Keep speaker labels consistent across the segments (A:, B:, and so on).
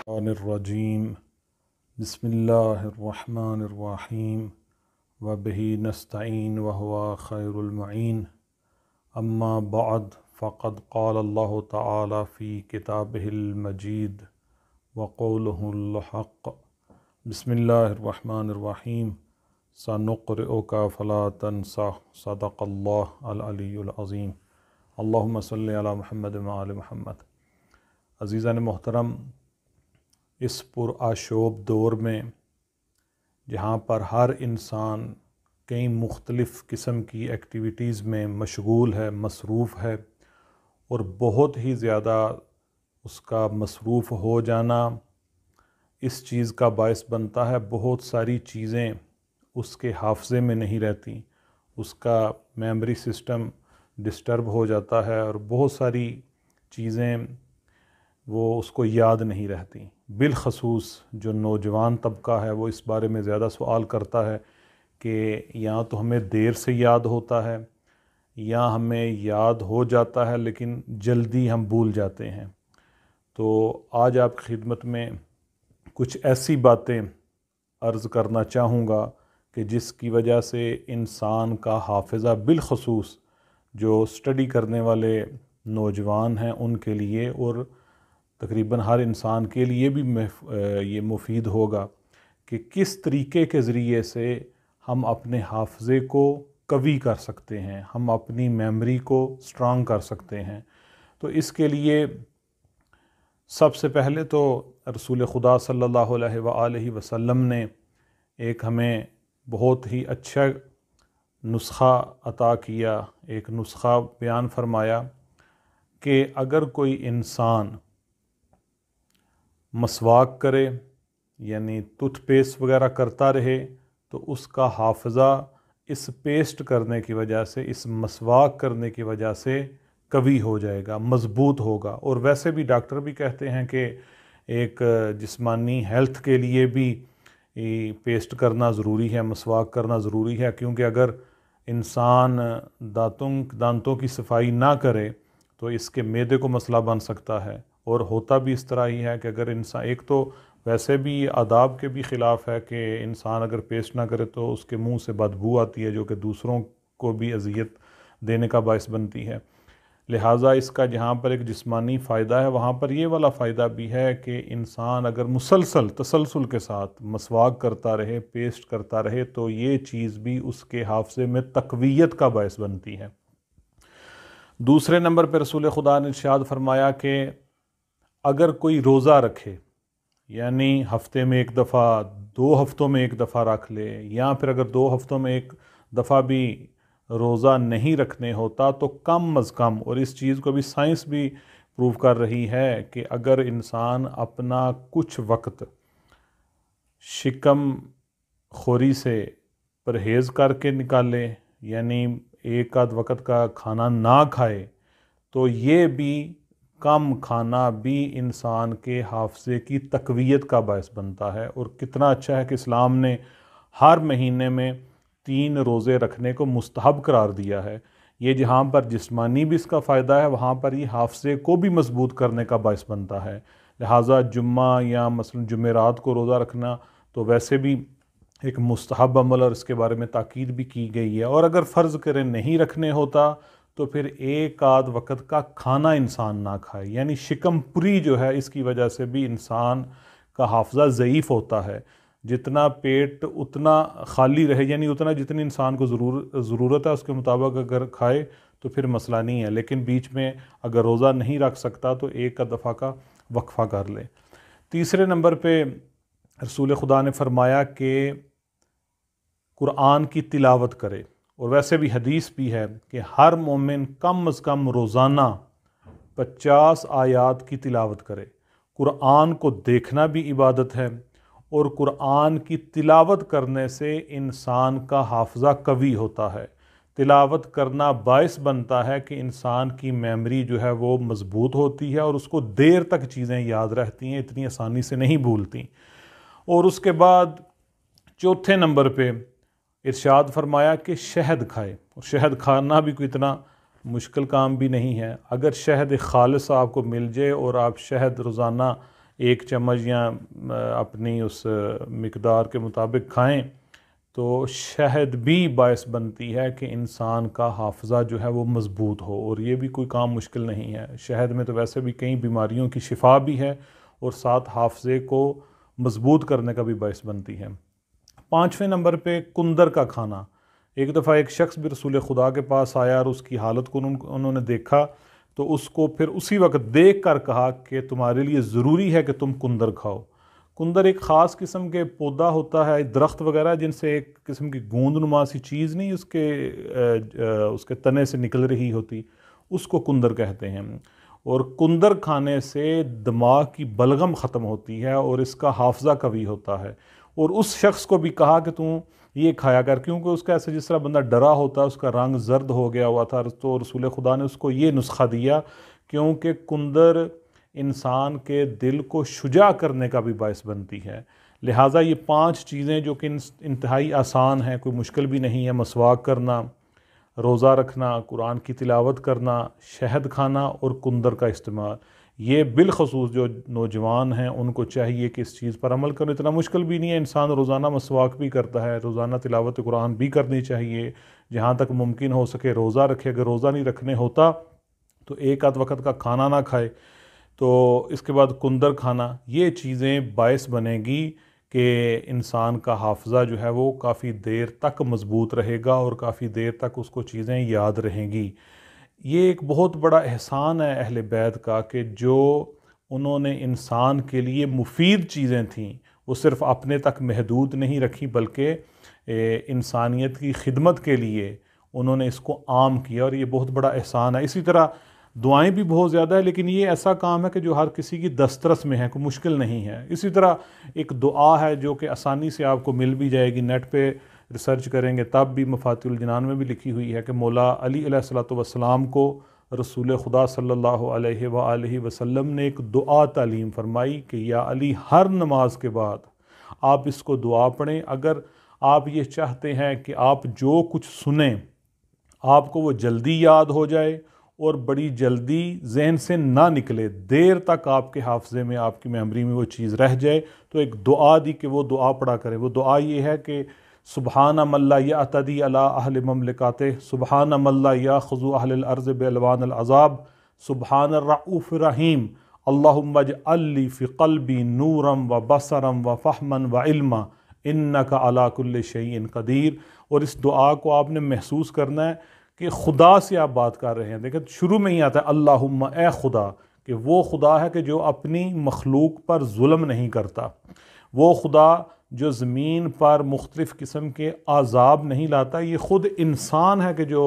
A: الرجیم بسم اللہ الرحمن الرحیم وبہ نستعین وہو خیر المعین اما بعد فقد قال اللہ تعالی فی کتابہ المجید وقولہ الحق بسم اللہ الرحمن الرحیم سنقرئک فلا تنسى صدق اللہ العلی العظیم اللہم صلی علی محمد وآل محمد۔ عزیزان محترم، اس پرآشوب دور میں جہاں پر ہر انسان کئی مختلف قسم کی ایکٹیویٹیز میں مشغول ہے، مصروف ہے، اور بہت ہی زیادہ اس کا مصروف ہو جانا اس چیز کا باعث بنتا ہے بہت ساری چیزیں اس کے حافظے میں نہیں رہتی، اس کا میموری سسٹم ڈسٹرب ہو جاتا ہے اور بہت ساری چیزیں وہ اس کو یاد نہیں رہتی۔ بالخصوص جو نوجوان طبقہ ہے وہ اس بارے میں زیادہ سوال کرتا ہے کہ یا تو ہمیں دیر سے یاد ہوتا ہے یا ہمیں یاد ہو جاتا ہے لیکن جلدی ہم بھول جاتے ہیں۔ تو آج آپ کی خدمت میں کچھ ایسی باتیں عرض کرنا چاہوں گا کہ جس کی وجہ سے انسان کا حافظہ، بالخصوص جو اسٹڈی کرنے والے نوجوان ہیں ان کے لیے اور تقریباً ہر انسان کے لیے بھی یہ مفید ہوگا کہ کس طریقے کے ذریعے سے ہم اپنے حافظے کو قوی کر سکتے ہیں، ہم اپنی میموری کو اسٹرانگ کر سکتے ہیں۔ تو اس کے لیے سب سے پہلے تو رسول خدا صلی اللہ علیہ وآلہ وسلم نے ایک ہمیں بہت ہی اچھا نسخہ عطا کیا، ایک نسخہ بیان فرمایا کہ اگر کوئی انسان مسواک کرے یعنی ٹوتھ پیسٹ وغیرہ کرتا رہے تو اس کا حافظہ اس پیسٹ کرنے کی وجہ سے، اس مسواک کرنے کی وجہ سے قوی ہو جائے گا، مضبوط ہوگا۔ اور ویسے بھی ڈاکٹر بھی کہتے ہیں کہ ایک جسمانی ہیلتھ کے لیے بھی پیسٹ کرنا ضروری ہے، مسواک کرنا ضروری ہے، کیونکہ اگر انسان دانتوں کی صفائی نہ کرے تو اس کے معدے کو مسئلہ بن سکتا ہے۔ اور ہوتا بھی اس طرح ہی ہے کہ اگر انسان، ایک تو ویسے بھی آداب کے بھی خلاف ہے کہ انسان اگر پیسٹ نہ کرے تو اس کے منہ سے بدبو آتی ہے جو کہ دوسروں کو بھی اذیت دینے کا باعث بنتی ہے۔ لہٰذا اس کا جہاں پر ایک جسمانی فائدہ ہے وہاں پر یہ والا فائدہ بھی ہے کہ انسان اگر تسلسل کے ساتھ مسواک کرتا رہے، پیسٹ کرتا رہے تو یہ چیز بھی اس کے حافظے میں تقویت کا باعث بنتی ہے۔ دوسرے نمبر پہ رسول خدا نے ارشاد فرمایا کہ اگر کوئی روزہ رکھے، یعنی ہفتے میں ایک دفعہ، 2 ہفتوں میں ایک دفعہ رکھ لے، یا پھر اگر 2 ہفتوں میں ایک دفعہ بھی روزہ نہیں رکھنے ہوتا تو کم از کم، اور اس چیز کو بھی سائنس بھی پروو کر رہی ہے کہ اگر انسان اپنا کچھ وقت شکم خوری سے پرہیز کر کے نکالے، یعنی ایک آدھ وقت کا کھانا نہ کھائے، تو یہ بھی کم کھانا بھی انسان کے حافظے کی تقویت کا باعث بنتا ہے۔ اور کتنا اچھا ہے کہ اسلام نے ہر مہینے میں 3 روزے رکھنے کو مستحب قرار دیا ہے۔ یہ جہاں پر جسمانی بھی اس کا فائدہ ہے وہاں پر یہ حافظے کو بھی مضبوط کرنے کا باعث بنتا ہے۔ لہٰذا جمعہ یا مثلا جمعرات کو روزہ رکھنا تو ویسے بھی ایک مستحب عمل اور اس کے بارے میں تاکید بھی کی گئی ہے۔ اور اگر فرض کریں نہیں رکھنے ہوتا تو پھر ایک آدھ وقت کا کھانا انسان نہ کھائے، یعنی شکم پری جو ہے اس کی وجہ سے بھی انسان کا حافظہ ضعیف ہوتا ہے۔ جتنا پیٹ اتنا خالی رہے، یعنی اتنا جتنی انسان کو ضرورت ہے اس کے مطابق اگر کھائے تو پھر مسئلہ نہیں ہے، لیکن بیچ میں اگر روزہ نہیں رکھ سکتا تو ایک دفعہ کا وقفہ کر لے۔ تیسرے نمبر پہ رسول خدا نے فرمایا کہ قرآن کی تلاوت کرے، اور ویسے بھی حدیث بھی ہے کہ ہر مومن کم از کم روزانہ 50 آیات کی تلاوت کرے۔ قرآن کو دیکھنا بھی عبادت ہے، اور قرآن کی تلاوت کرنے سے انسان کا حافظہ قوی ہوتا ہے۔ تلاوت کرنا باعث بنتا ہے کہ انسان کی میموری جو ہے وہ مضبوط ہوتی ہے اور اس کو دیر تک چیزیں یاد رہتی ہیں، اتنی آسانی سے نہیں بھولتی۔ اور اس کے بعد چوتھے نمبر پہ ارشاد فرمایا کہ شہد کھائے، اور شہد کھانا بھی کوئی اتنا مشکل کام بھی نہیں ہے۔ اگر شہد خالص آپ کو مل جائے اور آپ شہد روزانہ 1 चम्मच या अपनी उस मिकदार के मुताबिक खाएं तो शहद भी बायस बनती है कि इंसान का हाफ़ज़ा जो है वो मज़बूत हो, और ये भी कोई काम मुश्किल नहीं है। शहद में तो वैसे भी कई बीमारियों की शिफा भी है और साथ हाफ़ज़े को मज़बूत करने का भी बायस बनती है। 5वें नंबर पे कुंदर का खाना। एक दफ़ा एक शख्स भी रसूल खुदा के पास आया और उसकी हालत को उन्होंने देखा तो उसको फिर उसी वक्त देख कर कहा कि तुम्हारे लिए ज़रूरी है कि तुम कुंदर खाओ। कुंदर एक ख़ास किस्म के पौधा होता है, दरख्त वगैरह, जिनसे एक किस्म की गूंदनुमा सी चीज़ नहीं उसके तने से निकल रही होती, उसको कुंदर कहते हैं। और कुंदर खाने से दिमाग की बलगम ख़त्म होती है और इसका हाफ़ज़ा कवी होता है। और उस शख्स को भी कहा कि तू ये खाया कर, क्योंकि उसका ऐसे जिस तरह बंदा डरा होता है, उसका रंग जर्द हो गया हुआ था, तो रसूल खुदा ने उसको ये नुस्खा दिया, क्योंकि कुंदर इंसान के दिल को शुजा करने का भी बायस बनती है। लिहाजा ये 5 चीज़ें जो कि इंतहाई आसान हैं, कोई मुश्किल भी नहीं है, मसवाक करना, रोज़ा रखना, कुरान की तिलावत करना, शहद खाना और कुंदर का इस्तेमाल, ये बिलखसूस जो नौजवान हैं उनको चाहिए कि इस चीज़ पर अमल करें। इतना मुश्किल भी नहीं है, इंसान रोज़ाना मसवाक भी करता है, रोज़ाना तिलावत कुरान भी करनी चाहिए, जहाँ तक मुमकिन हो सके रोज़ा रखे। अगर रोज़ा नहीं रखने होता तो एक आध वक्त का खाना ना खाए। तो इसके बाद कुंदर खाना, ये चीज़ें बायस बनेगी कि इंसान का हाफ़ज़ा जो है वो काफ़ी देर तक मज़बूत रहेगा और काफ़ी देर तक उसको चीज़ें याद रहेंगी। ये एक बहुत बड़ा एहसान है अहले बैत का कि जो उन्होंने इंसान के लिए मुफीद चीज़ें थीं वो सिर्फ़ अपने तक महदूद नहीं रखी, बल्कि इंसानियत की खिदमत के लिए उन्होंने इसको आम किया, और ये बहुत बड़ा एहसान है। इसी तरह दुआएं भी बहुत ज़्यादा है, लेकिन ये ऐसा काम है कि जो हर किसी की दस्तरस में है, कोई मुश्किल नहीं है। इसी तरह एक दुआ है जो कि आसानी से आपको मिल भी जाएगी, नेट पे रिसर्च करेंगे तब भी, मफातिहुल जिनान में भी लिखी हुई है कि मौला अली अलैहिस्सलातु वस्सलाम को रसूल खुदा सल्लल्लाहु अलैहि वसल्लम ने एक दुआ तालीम फरमाई कि या अली, हर नमाज के बाद आप इसको दुआ पढ़ें। अगर आप ये चाहते हैं कि आप जो कुछ सुने आपको वो जल्दी याद हो जाए और बड़ी जल्दी जहन से ना निकले, देर तक आपके हाफ़ज़े में, आपकी मेमोरी में वो चीज़ रह जाए, तो एक दुआ दी कि वो दुआ पढ़ा करें। वो दुआ ये है कि सुबहान मल्ला यअतदी अला अहल ममलिकाते, सुबहान मल्ला याख़ुज़ु अहलल अर्ज़ बिअलवानिल अज़ाब, सुबहान रऊफ़ रहीम, अल्लाहुम्मा जअल ली फ़ी क़ल्बी नूरम व बसरम व फ़हमन व इल्मा इन्नका अला कुल्लि शैइन क़दीर। और इस दुआ को आपने महसूस करना है कि खुदा से आप बात कर रहे हैं। देखें शुरू में ही आता है अल्लाहुम्मा, ए खुदा, कि वो खुदा है कि जो अपनी मखलूक पर जुल्म नहीं करता, वो खुदा जो ज़मीन पर मुख्तलिफ़ किस्म के आज़ाब नहीं लाता, ये ख़ुद इंसान है कि जो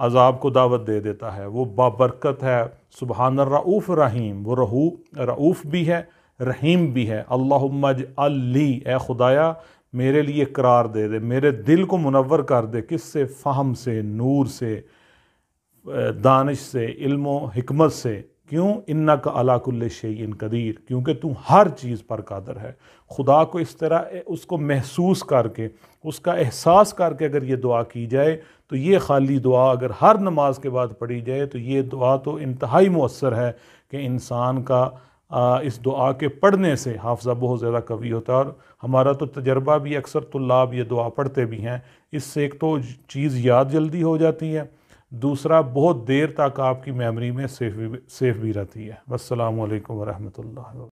A: अज़ाब को दावत दे देता है, वो बाबरकत है। सुबहान रऊफ़ रहीम, वो रऊफ़ भी है, रहीम भी है। अल्लाहुम्मा जअल ली, ए खुदाया मेरे लिए करार दे दे, मेरे दिल को मुनव्वर कर दे, किससे? फ़हम से, नूर से, दानिश से, इल्म हिकमत से। क्यों? इन्नका अला कुल्लि शैइन क़दीर, क्योंकि तू हर चीज़ पर कादर है। खुदा को इस तरह उसको महसूस करके, उसका एहसास करके अगर ये दुआ की जाए तो ये खाली दुआ अगर हर नमाज के बाद पढ़ी जाए तो ये दुआ तो इंतहाई मुअस्सर है कि इंसान का इस दुआ के पढ़ने से हाफ़ज़ा बहुत ज़्यादा कवी होता है। और हमारा तो तजर्बा भी, अक्सर तुल्लाब ये दुआ पढ़ते भी हैं, इससे एक तो चीज़ याद जल्दी हो जाती है, दूसरा बहुत देर तक आपकी मेमोरी में सेफ भी रहती है। वस्सलामु अलैकुम वरहमतुल्लाह।